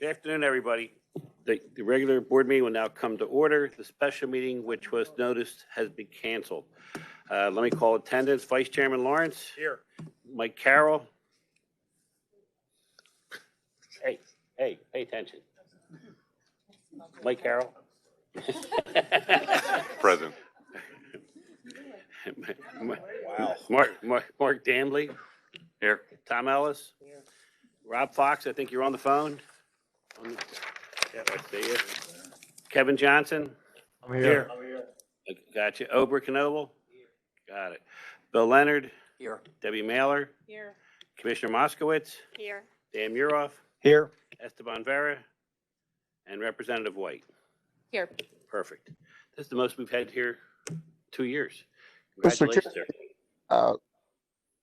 Good afternoon, everybody. The regular board meeting will now come to order. The special meeting, which was noticed, has been canceled. Let me call attendance. Vice Chairman Lawrence. Here. Mike Carroll. Hey, pay attention. Mike Carroll. Present. Wow. Mark Danley. Here. Tom Ellis. Here. Rob Fox, I think you're on the phone. Yeah, I see you. Kevin Johnson. I'm here. Gotcha. Ober Knoble. Got it. Bill Leonard. Here. Debbie Mailer. Here. Commissioner Moskowitz. Here. Dan Muroff. Here. Esteban Vera. And Representative White. Here. Perfect. This is the most we've had here 2 years. Mr. Congratulations, sir.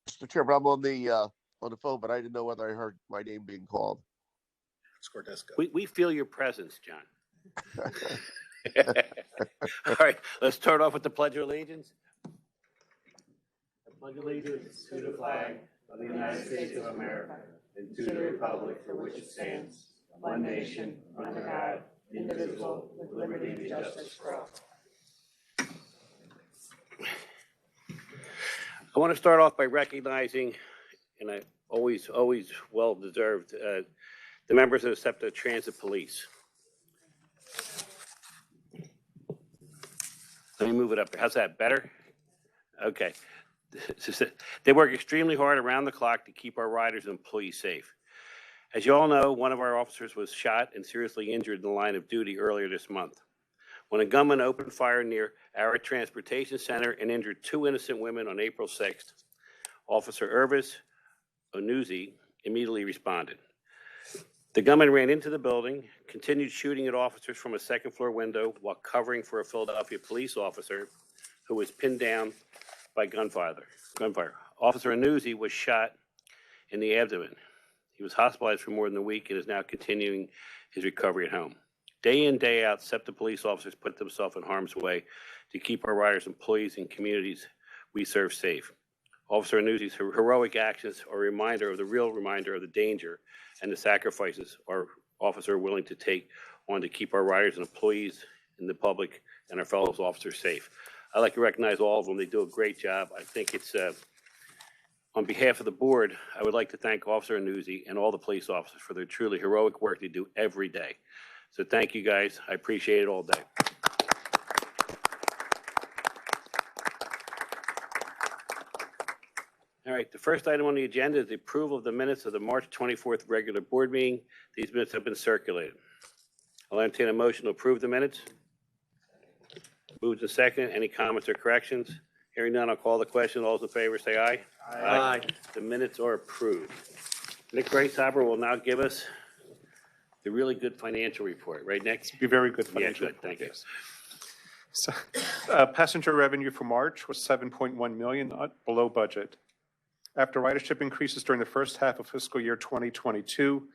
Mr. Chairman, I'm on the phone, but I didn't know whether I heard my name being called. We feel your presence, John. All right, let's start off with the Pledge of Allegiance. I pledge allegiance to the flag of the United States of America and to the republic for which it stands, one nation, under God, indivisible, with liberty and justice for all. I want to start off by recognizing, and I always well deserved, the members of the SEPTA Transit Police. Let me move it up there. How's that? Better? Okay. They work extremely hard around the clock to keep our riders and employees safe. As you all know, one of our officers was shot and seriously injured in the line of duty earlier this month when a gunman opened fire near our transportation center and injured 2 innocent women on April 6th. Officer Irvis Onuzi immediately responded. The gunman ran into the building, continued shooting at officers from a second-floor window while covering for a Philadelphia police officer who was pinned down by gunfire. Officer Onuzi was shot in the abdomen. He was hospitalized for more than a week and is now continuing his recovery at home. Day in, day out, SEPTA police officers put themselves in harm's way to keep our riders, employees, and communities we serve safe. Officer Onuzi's heroic actions are a real reminder of the danger and the sacrifices our officers are willing to take on to keep our riders and employees and the public and our fellow officers safe. I'd like to recognize all of them. They do a great job. I think it's, on behalf of the board, I would like to thank Officer Onuzi and all the police officers for their truly heroic work they do every day. So thank you guys. I appreciate it all day. All right, the first item on the agenda is the approval of the minutes of the March 24th regular board meeting. These minutes have been circulated. I'll entertain a motion to approve the minutes. Moved to second. Any comments or corrections? Hearing none, I'll call the question. All those in favor say aye. Aye. The minutes are approved. Nick Gracehaber will now give us the really good financial report. Right, Nick? Be very good Yeah, financial. good. Thank you. So, passenger revenue for March was 7.1 million, below budget. After ridership increases during the first half of fiscal year 2022,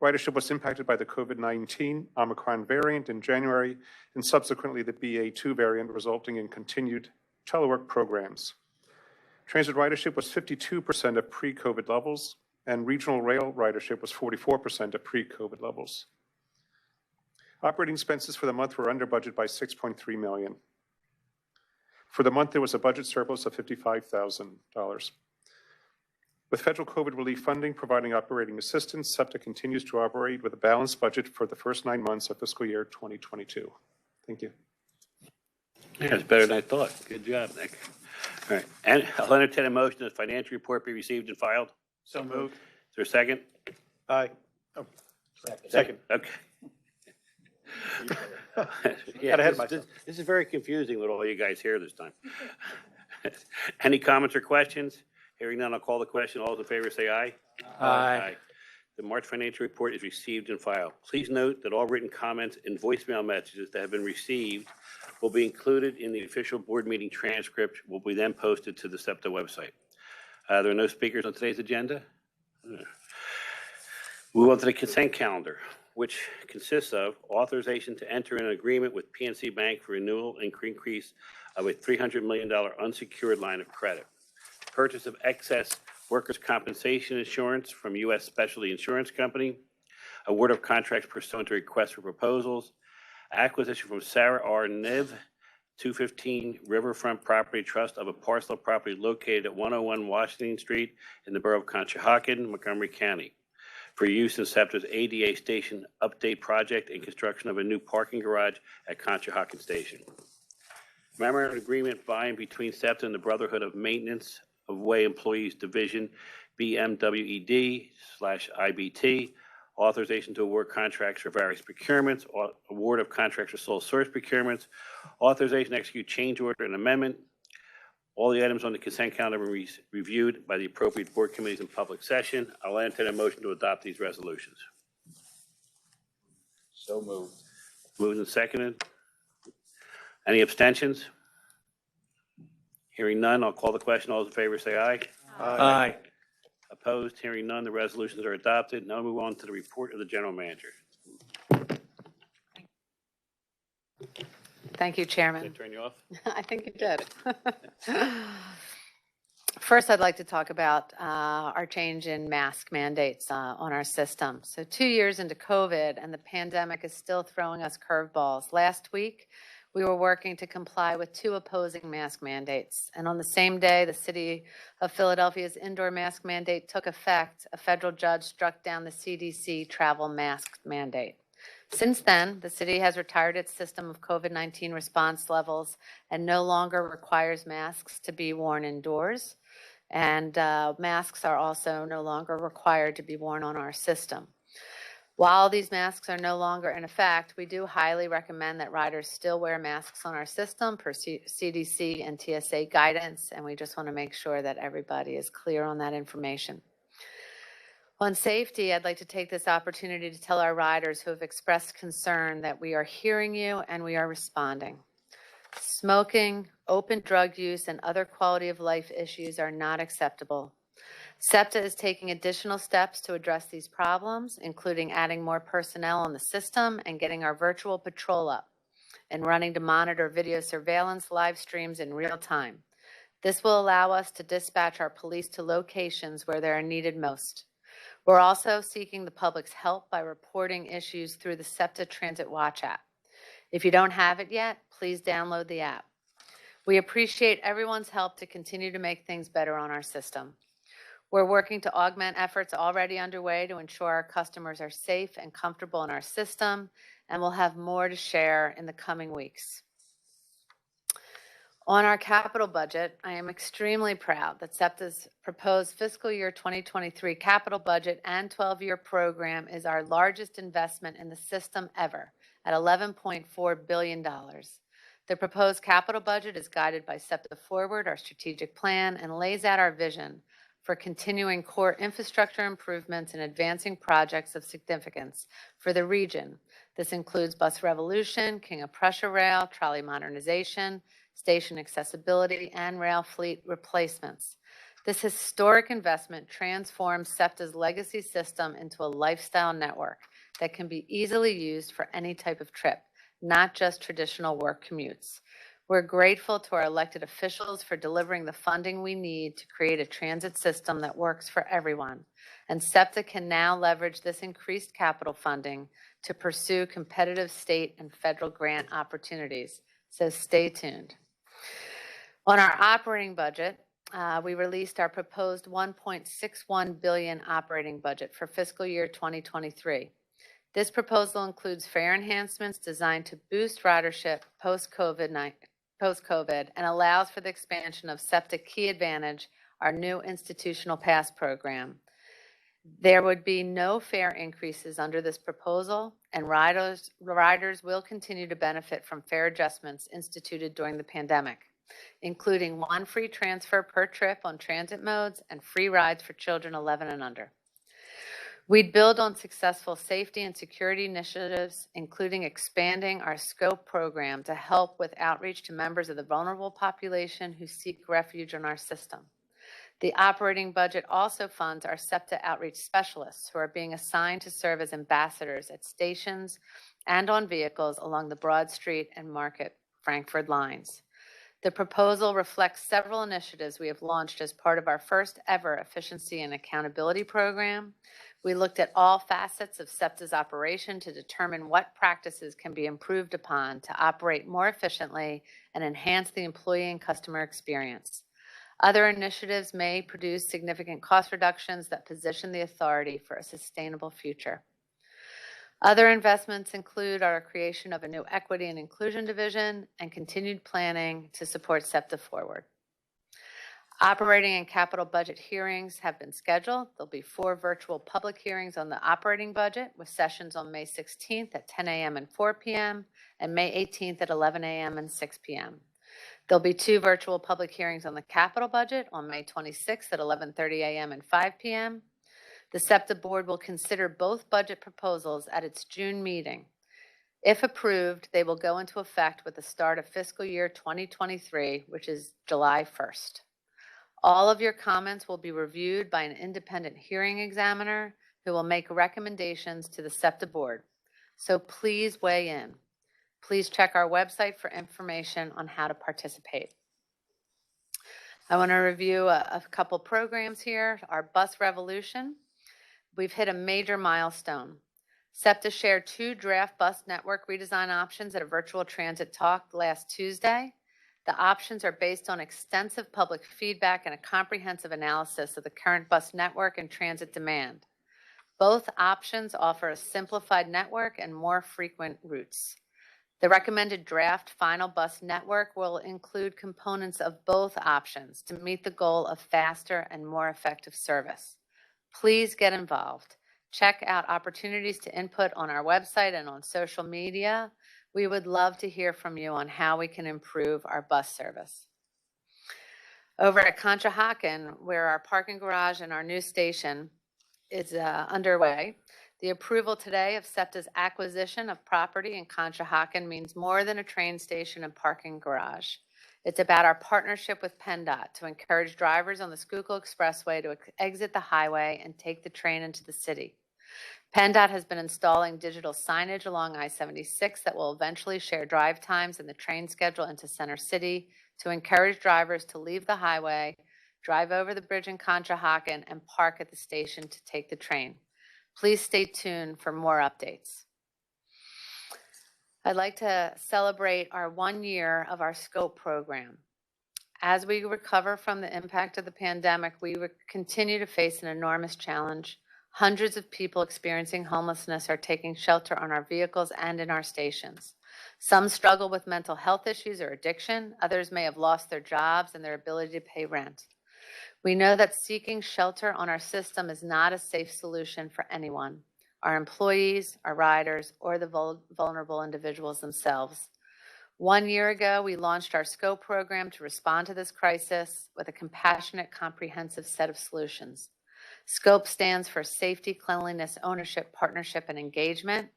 ridership was impacted by the COVID-19 Omicron variant in January and subsequently the BA2 variant, resulting in continued telework programs. Transit ridership was 52% of pre-COVID levels, and regional rail ridership was 44% of pre-COVID levels. Operating expenses for the month were under budget by $6.3 million. For the month, there was a budget surplus of $55,000. With federal COVID relief funding providing operating assistance, SEPTA continues to operate with a balanced budget for the first 9 months of fiscal year 2022. Thank you. Yeah, it's better than I thought. Good job, Nick. All right, and I'll entertain a motion that the financial report be received and filed. So moved. Is there a second? Aye. Second. Okay. Yeah, Got ahead of myself. this is very confusing with all you guys here this time. Any comments or questions? Hearing none, I'll call the question. All those in favor say aye. Aye. The March financial report is received and filed. Please note that all written comments and voicemail messages that have been received will be included in the official board meeting transcript, will be then posted to the SEPTA website. There are no speakers on today's agenda. Move on to the consent calendar, which consists of authorization to enter an agreement with PNC Bank for renewal and increase of a $300 million unsecured line of credit. Purchase of excess workers' compensation insurance from U.S. Specialty Insurance Company, award of contracts pursuant to request for proposals, acquisition from Sarah R. Niv, 215 Riverfront Property Trust of a parcel of property located at 101 Washington Street in the borough of Conshohocken, Montgomery County, for use in SEPTA's ADA Station Update Project and construction of a new parking garage at Conshohocken Station. Memorandum of Agreement by and between SEPTA and the Brotherhood of Maintenance of Way Employees Division, BMWED/IBT, authorization to award contracts for various procurements, award of contracts for sole source procurements, authorization to execute change order and amendment. All the items on the consent calendar were reviewed by the appropriate board committees in public session. I'll entertain a motion to adopt these resolutions. So moved. Moved and seconded. Any abstentions? Hearing none, I'll call the question. All those in favor say aye. Aye. Opposed? Hearing none, the resolutions are adopted. Now move on to the report of the general manager. Thank you, Did I Chairman. turn you off? I think you did. First, I'd like to talk about our change in mask mandates on our system. So 2 years into COVID, and the pandemic is still throwing us curveballs. Last week, we were working to comply with 2 opposing mask mandates. And on the same day, the City of Philadelphia's indoor mask mandate took effect. A federal judge struck down the CDC travel mask mandate. Since then, the city has retired its system of COVID-19 response levels and no longer requires masks to be worn indoors. And masks are also no longer required to be worn on our system. While these masks are no longer in effect, we do highly recommend that riders still wear masks on our system per CDC and TSA guidance, and we just want to make sure that everybody is clear on that information. On safety, I'd like to take this opportunity to tell our riders who have expressed concern that we are hearing you and we are responding. Smoking, open drug use, and other quality of life issues are not acceptable. SEPTA is taking additional steps to address these problems, including adding more personnel on the system and getting our virtual patrol up and running to monitor video surveillance live streams in real time. This will allow us to dispatch our police to locations where they are needed most. We're also seeking the public's help by reporting issues through the SEPTA Transit Watch app. If you don't have it yet, please download the app. We appreciate everyone's help to continue to make things better on our system. We're working to augment efforts already underway to ensure our customers are safe and comfortable in our system, and we'll have more to share in the coming weeks. On our capital budget, I am extremely proud that SEPTA's proposed fiscal year 2023 capital budget and 12-year program is our largest investment in the system ever at $11.4 billion. The proposed capital budget is guided by SEPTA Forward, our strategic plan, and lays out our vision for continuing core infrastructure improvements and advancing projects of significance for the region. This includes bus revolution, King of Prussia rail, trolley modernization, station accessibility, and rail fleet replacements. This historic investment transforms SEPTA's legacy system into a lifestyle network that can be easily used for any type of trip, not just traditional work commutes. We're grateful to our elected officials for delivering the funding we need to create a transit system that works for everyone. And SEPTA can now leverage this increased capital funding to pursue competitive state and federal grant opportunities. So stay tuned. On our operating budget, we released our proposed $1.61 billion operating budget for fiscal year 2023. This proposal includes fare enhancements designed to boost ridership post-COVID and allows for the expansion of SEPTA Key Advantage, our new institutional pass program. There would be no fare increases under this proposal, and riders will continue to benefit from fare adjustments instituted during the pandemic, including 1 free transfer per trip on transit modes and free rides for children 11 and under. We'd build on successful safety and security initiatives, including expanding our SCOPE program to help with outreach to members of the vulnerable population who seek refuge in our system. The operating budget also funds our SEPTA outreach specialists who are being assigned to serve as ambassadors at stations and on vehicles along the Broad Street and Market Frankford lines. The proposal reflects several initiatives we have launched as part of our first ever efficiency and accountability program. We looked at all facets of SEPTA's operation to determine what practices can be improved upon to operate more efficiently and enhance the employee and customer experience. Other initiatives may produce significant cost reductions that position the authority for a sustainable future. Other investments include our creation of a new equity and inclusion division and continued planning to support SEPTA forward. Operating and capital budget hearings have been scheduled. There'll be 4 virtual public hearings on the operating budget with sessions on May 16th at 10 a.m. and 4 p.m. and May 18th at 11 a.m. and 6 p.m. There'll be 2 virtual public hearings on the capital budget on May 26th at 11:30 a.m. and 5 p.m. The SEPTA board will consider both budget proposals at its June meeting. If approved, they will go into effect with the start of fiscal year 2023, which is July 1st. All of your comments will be reviewed by an independent hearing examiner who will make recommendations to the SEPTA board. So please weigh in. Please check our website for information on how to participate. I want to review a couple programs here. Our bus revolution. We've hit a major milestone. SEPTA shared 2 draft bus network redesign options at a virtual transit talk last Tuesday. The options are based on extensive public feedback and a comprehensive analysis of the current bus network and transit demand. Both options offer a simplified network and more frequent routes. The recommended draft final bus network will include components of both options to meet the goal of faster and more effective service. Please get involved. Check out opportunities to input on our website and on social media. We would love to hear from you on how we can improve our bus service. Over at Conshohocken, where our parking garage and our new station is underway, the approval today of SEPTA's acquisition of property in Conshohocken means more than a train station and parking garage. It's about our partnership with PennDOT to encourage drivers on the Schuylkill Expressway to exit the highway and take the train into the city. PennDOT has been installing digital signage along I-76 that will eventually share drive times and the train schedule into Center City to encourage drivers to leave the highway, drive over the bridge in Conshohocken, and park at the station to take the train. Please stay tuned for more updates. I'd like to celebrate our 1 year of our SCOPE program. As we recover from the impact of the pandemic, we continue to face an enormous challenge. Hundreds of people experiencing homelessness are taking shelter on our vehicles and in our stations. Some struggle with mental health issues or addiction. Others may have lost their jobs and their ability to pay rent. We know that seeking shelter on our system is not a safe solution for anyone, our employees, our riders, or the vulnerable individuals themselves. 1 year ago, we launched our SCOPE program to respond to this crisis with a compassionate, comprehensive set of solutions. SCOPE stands for Safety, Cleanliness, Ownership, Partnership, and Engagement,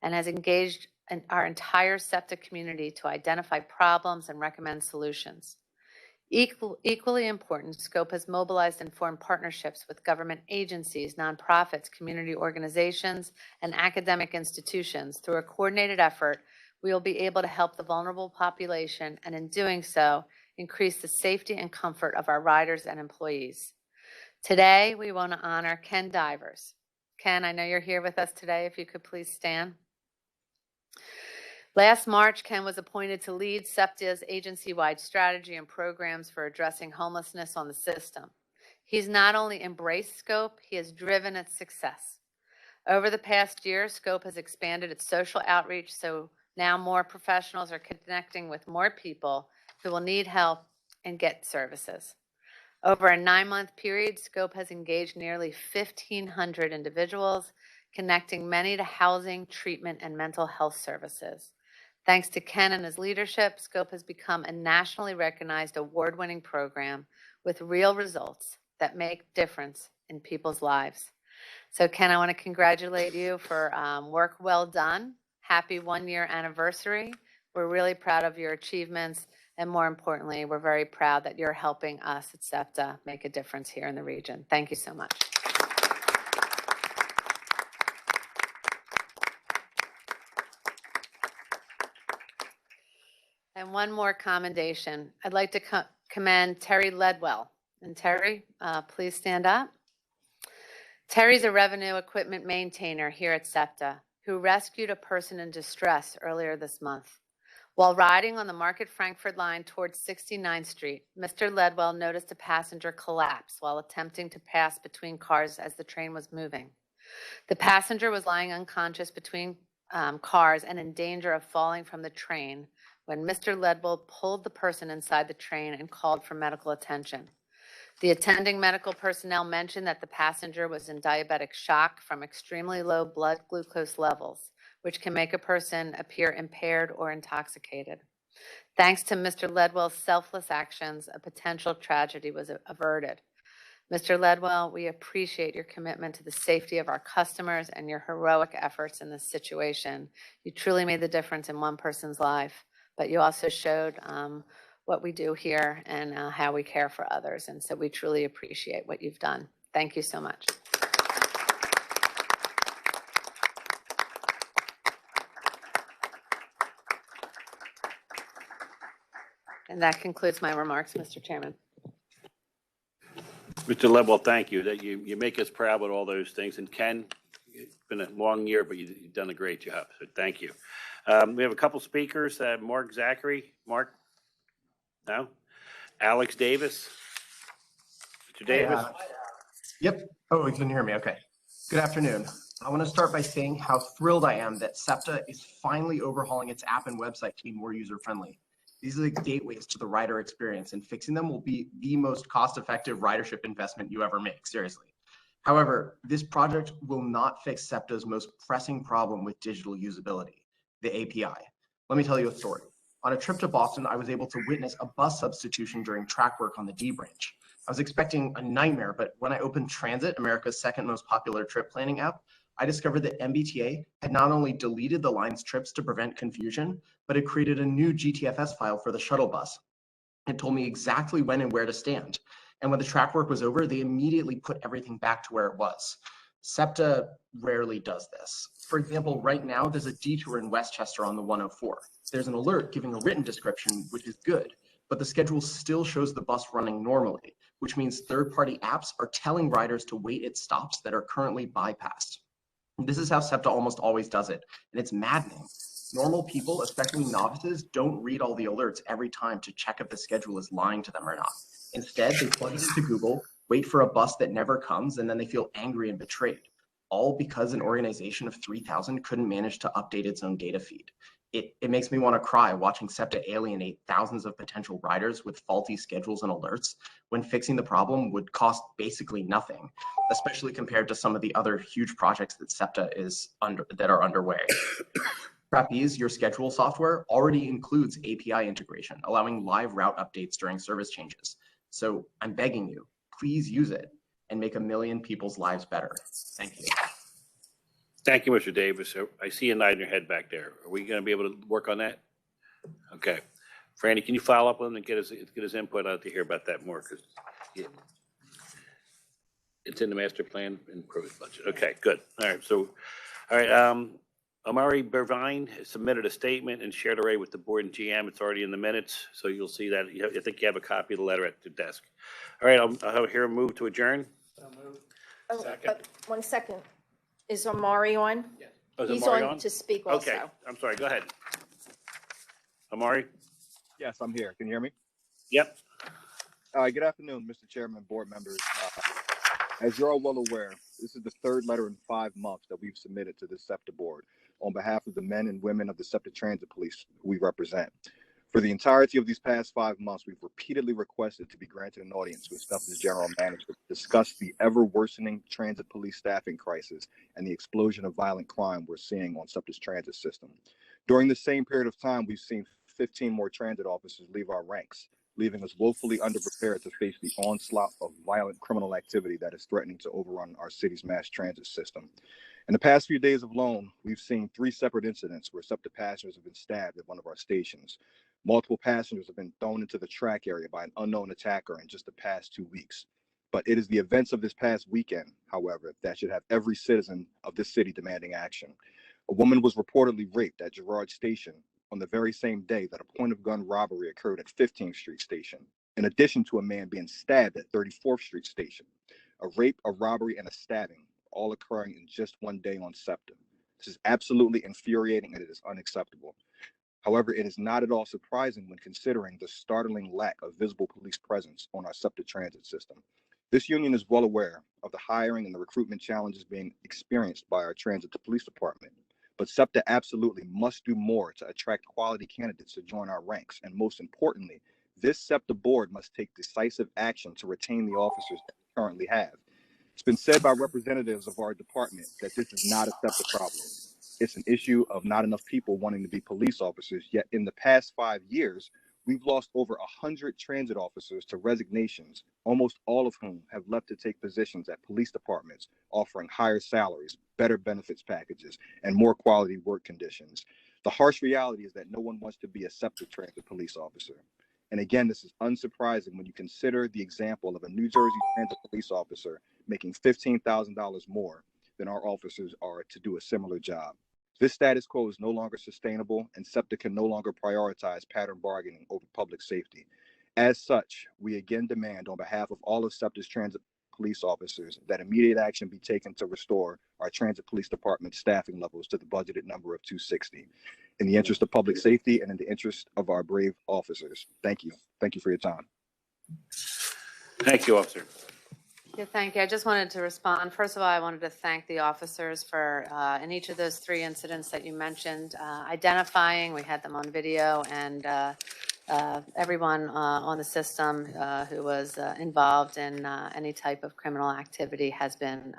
and has engaged our entire SEPTA community to identify problems and recommend solutions. Equally important, SCOPE has mobilized and formed partnerships with government agencies, nonprofits, community organizations, and academic institutions. Through a coordinated effort, we will be able to help the vulnerable population, and in doing so, increase the safety and comfort of our riders and employees. Today, we want to honor Ken Divers. Ken, I know you're here with us today. If you could please stand. Last March, Ken was appointed to lead SEPTA's agency-wide strategy and programs for addressing homelessness on the system. He's not only embraced SCOPE, he has driven its success. Over the past year, SCOPE has expanded its social outreach, so now more professionals are connecting with more people who will need help and get services. Over a 9-month period, SCOPE has engaged nearly 1,500 individuals, connecting many to housing, treatment, and mental health services. Thanks to Ken and his leadership, SCOPE has become a nationally recognized award-winning program with real results that make difference in people's lives. So Ken, I want to congratulate you for work well done. Happy 1-year anniversary. We're really proud of your achievements. And more importantly, we're very proud that you're helping us at SEPTA make a difference here in the region. Thank you so much. And one more commendation. I'd like to commend Terry Ledwell. And Terry, please stand up. Terry's a revenue equipment maintainer here at SEPTA who rescued a person in distress earlier this month. While riding on the Market Frankford line towards 69th Street, Mr. Ledwell noticed a passenger collapse while attempting to pass between cars as the train was moving. The passenger was lying unconscious between cars and in danger of falling from the train when Mr. Ledwell pulled the person inside the train and called for medical attention. The attending medical personnel mentioned that the passenger was in diabetic shock from extremely low blood glucose levels, which can make a person appear impaired or intoxicated. Thanks to Mr. Ledwell's selfless actions, a potential tragedy was averted. Mr. Ledwell, we appreciate your commitment to the safety of our customers and your heroic efforts in this situation. You truly made the difference in one person's life, but you also showed what we do here and how we care for others. And so we truly appreciate what you've done. Thank you so much. And that concludes my remarks, Mr. Chairman. Mr. Ledwell, thank you. That you make us proud with all those things. And Ken, it's been a long year, but you've done a great job. So thank you. We have a couple speakers. Mark Zachary. Mark? No? Alex Davis. Mr. Davis? Yep. Oh, you can hear me. Okay. Good afternoon. I want to start by saying how thrilled I am that SEPTA is finally overhauling its app and website to be more user-friendly. These are the gateways to the rider experience, and fixing them will be the most cost-effective ridership investment you ever make, seriously. However, this project will not fix SEPTA's most pressing problem with digital usability, the API. Let me tell you a story. On a trip to Boston, I was able to witness a bus substitution during track work on the D branch. I was expecting a nightmare, but when I opened Transit, America's second most popular trip planning app, I discovered that MBTA had not only deleted the line's trips to prevent confusion, but it created a new GTFS file for the shuttle bus. It told me exactly when and where to stand. And when the track work was over, they immediately put everything back to where it was. SEPTA rarely does this. For example, right now, there's a detour in Westchester on the 104. There's an alert giving a written description, which is good, but the schedule still shows the bus running normally, which means third-party apps are telling riders to wait at stops that are currently bypassed. This is how SEPTA almost always does it, and it's maddening. Normal people, especially novices, don't read all the alerts every time to check if the schedule is lying to them or not. Instead, they plug it into Google, wait for a bus that never comes, and then they feel angry and betrayed, all because an organization of 3,000 couldn't manage to update its own data feed. It makes me want to cry watching SEPTA alienate thousands of potential riders with faulty schedules and alerts when fixing the problem would cost basically nothing, especially compared to some of the other huge projects that SEPTA that are underway. Trapeze, your schedule software, already includes API integration, allowing live route updates during service changes. So I'm begging you, please use it and make 1 million people's lives better. Thank you. Thank you, Mr. Davis. I see a nod in your head back there. Are we going to be able to work on that? Okay. Franny, can you follow up with him and get his input out to hear about that more? Because it's in the master plan and proposed budget. Okay, good. All right. So, all right. Amari Bervine has submitted a statement and shared already with the board and GM. It's already in the minutes, so you'll see that. I think you have a copy of the letter at your desk. All right. I'll hear a move to adjourn. Oh, 1 second. Is Amari on? Yes. Oh, is He's Amari on to speak also. Okay. I'm sorry. Go ahead. Amari? Yes, I'm here. Can you hear me? Yep. Good afternoon, Mr. Chairman, board members. As you're all well aware, this is the third letter in 5 months that we've submitted to the SEPTA board on behalf of the men and women of the SEPTA Transit Police who we represent. For the entirety of these past 5 months, we've repeatedly requested to be granted an audience with SEPTA's general manager to discuss the ever-worsening transit police staffing crisis and the explosion of violent crime we're seeing on SEPTA's transit system. During the same period of time, we've seen 15 more transit officers leave our ranks, leaving us woefully underprepared to face the onslaught of violent criminal activity that is threatening to overrun our city's mass transit system. In the past few days alone, we've seen 3 separate incidents where SEPTA passengers have been stabbed at one of our stations. Multiple passengers have been thrown into the track area by an unknown attacker in just the past 2 weeks. But it is the events of this past weekend, however, that should have every citizen of this city demanding action. A woman was reportedly raped at Girard Station on the very same day that a point-of-gun robbery occurred at 15th Street Station, in addition to a man being stabbed at 34th Street Station. A rape, a robbery, and a stabbing, all occurring in just one day on SEPTA. This is absolutely infuriating and it is unacceptable. However, it is not at all surprising when considering the startling lack of visible police presence on our SEPTA transit system. This union is well aware of the hiring and the recruitment challenges being experienced by our transit police department, but SEPTA absolutely must do more to attract quality candidates to join our ranks. And most importantly, this SEPTA board must take decisive action to retain the officers that we currently have. It's been said by representatives of our department that this is not a SEPTA problem. It's an issue of not enough people wanting to be police officers, yet in the past 5 years, we've lost over 100 transit officers to resignations, almost all of whom have left to take positions at police departments, offering higher salaries, better benefits packages, and more quality work conditions. The harsh reality is that no one wants to be a SEPTA transit police officer. And again, this is unsurprising when you consider the example of a New Jersey transit police officer making $15,000 more than our officers are to do a similar job. This status quo is no longer sustainable, and SEPTA can no longer prioritize pattern bargaining over public safety. As such, we again demand on behalf of all of SEPTA's transit police officers that immediate action be taken to restore our transit police department staffing levels to the budgeted number of 260 in the interest of public safety and in the interest of our brave officers. Thank you. Thank you for your time. Thank you, officer. Yeah, thank you. I just wanted to respond. First of all, I wanted to thank the officers for, in each of those 3 incidents that you mentioned, identifying, we had them on video, and everyone on the system who was involved in any type of criminal activity has been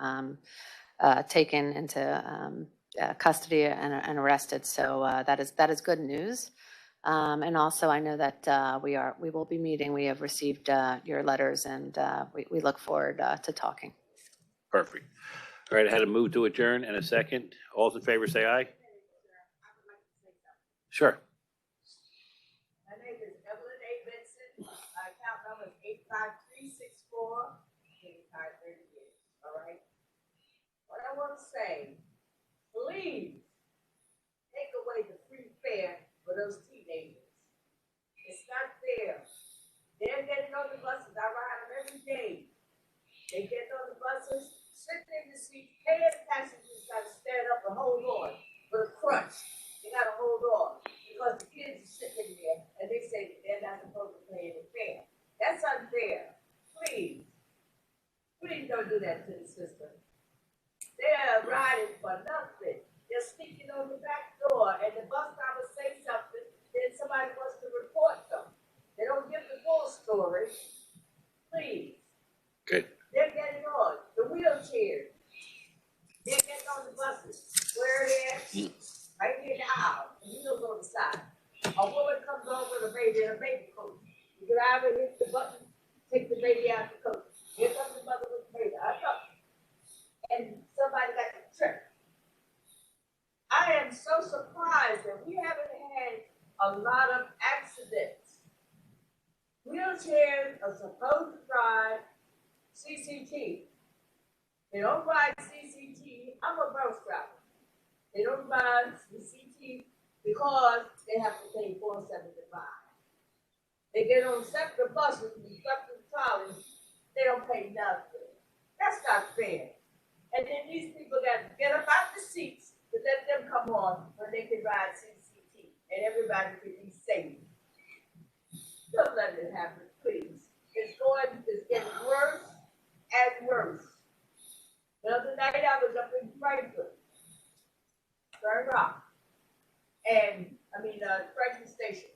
taken into custody and arrested. So that is good news. And also, I know that we will be meeting. We have received your letters, and we look forward to talking. Perfect. All right, I had a move to adjourn and a second. All those in favor say aye. Sure. My name is Evelyn A. Benson. My account number is 85364. Retired 30 years. All right. What I want to say, please take away the free fare for those teenagers. It's not fair. They're getting on the buses. I ride them every day. They get on the buses, sit in the seat, pay the passengers got to stand up and hold on with a crutch. They got to hold on because the kids are sitting there and they say that they're not supposed to pay any fare. That's unfair. Please. Please don't do that to the system. They're riding for nothing. They're sneaking on the back door and the bus driver say something, then somebody wants to report them. They don't give the full story. Please. Good. They're getting on. The wheelchairs. They're getting on the buses. Where they're right near the aisle. The wheels on the side. A woman comes on with a baby in a baby coat. The driver hits the button, take the baby out of the coat. Here comes the mother with the baby. I know. And somebody got the trick. I am so surprised that we haven't had a lot of accidents. Wheelchairs are supposed to drive CCT. They don't ride CCT. I'm a bus driver. They don't ride CCT because they have to pay $4.75. They get on SEPTA buses and SEPTA trolleys. They don't pay nothing. That's not fair. And then these people got to get up out the seats to let them come on when they can ride CCT and everybody can be safe. Don't let it happen, please. It's getting worse and worse. The other night I was up in Frankfurt, Franklin Station,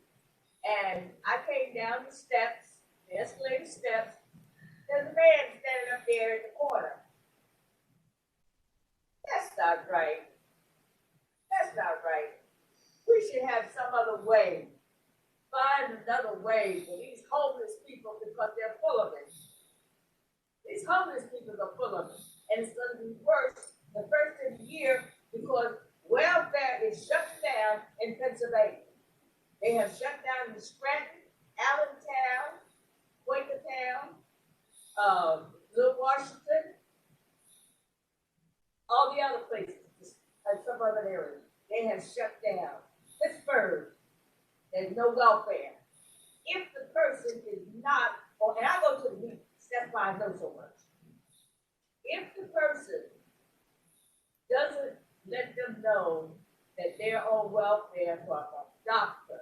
and I came down the steps, the escalator steps. There's a man standing up there in the corner. That's not right. That's not right. We should have some other way. Find another way for these homeless people because they're full of it. These homeless people are full of it. And it's going to be worse the first of the year because welfare is shut down in Pennsylvania. They have shut down the Scranton, Allentown, Quakertown, Little Washington, all the other places, and some other areas. They have shut down. Pittsburgh, there's no welfare. If the person is not, and I go to the meetings, that's why I know so much. If the person doesn't let them know that they're on welfare from a doctor,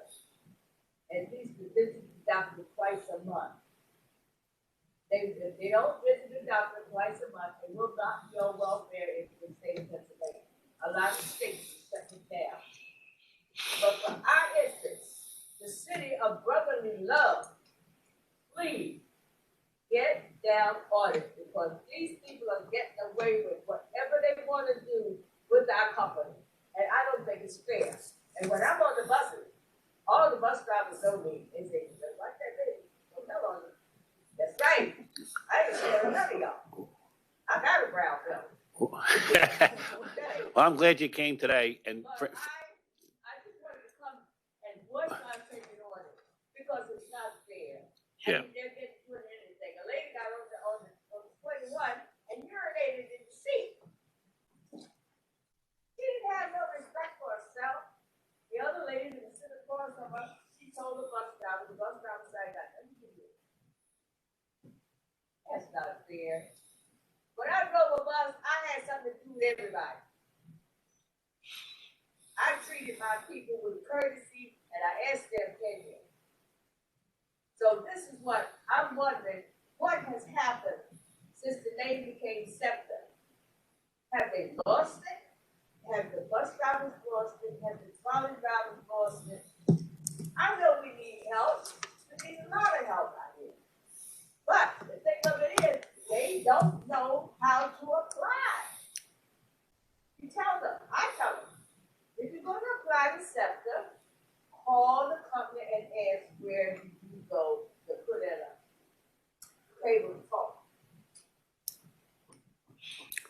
at least to visit the doctor twice a month. If they don't visit the doctor twice a month, they will not be on welfare in the state of Pennsylvania. A lot of states shut it down. But for our interest, the city of brotherly love, please get down on it, because these people are getting away with whatever they want to do with our company. And I don't think it's fair. And when I'm on the buses, all the bus drivers know me. They say, just like that baby, don't tell on them. That's right. I ain't scared of none of y'all. I got a brown belt. Well, I'm glad you came today, and But I just wanted to come and voice my opinion on it, because it's not fair. Yeah. And they're getting doing anything. A lady got on the 21 and urinated in the seat. She didn't have no respect for herself. The other lady that was sitting across from her, she told the bus driver said, I got nothing to do with it. That's not fair. When I drove a bus, I had something to do with everybody. I treated my people with courtesy, and I asked their opinion. So this is what I'm wondering, what has happened since the name became SEPTA? Have they lost it? Have the bus drivers lost it? Have the trolley drivers lost it? I know we need help. We need a lot of help out here. But the thing of it is, they don't know how to apply. You tell them, I tell them, if you're going to apply to SEPTA, call the company and ask where you go to put in a table phone.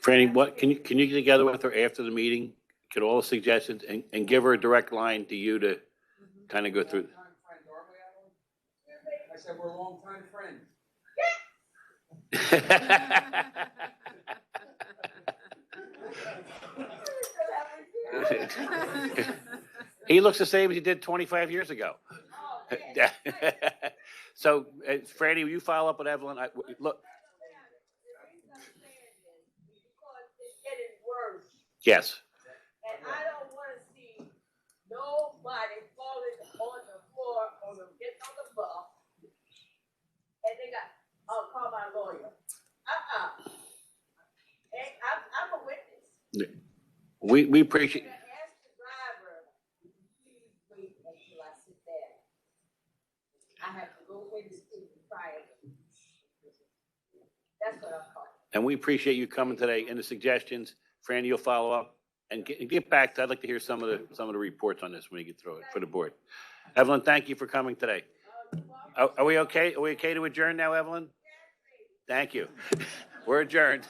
Franny, what, can you get together with her after the meeting, get all the suggestions, and give her a direct line to you to kind of go through? I said, we're longtime friends. He looks the same as he did 25 years ago. Oh, yeah. So, Franny, will you follow up with Evelyn? Look, The reason I'm saying this is because it's getting worse. yes. And I don't want to see nobody falling on the floor or getting on the bus. And they got, oh, call my lawyer. And I'm a witness. We appreciate. I'm gonna ask the driver, please wait until I sit down. I have to go in the street prior. That's what I'm calling. And we appreciate you coming today and the suggestions. Franny, you'll follow up and get back to, I'd like to hear some of the reports on this when you get through it for the board. Evelyn, thank you for coming today. Are we okay? Are we okay to adjourn now, Evelyn? Thank you. We're adjourned.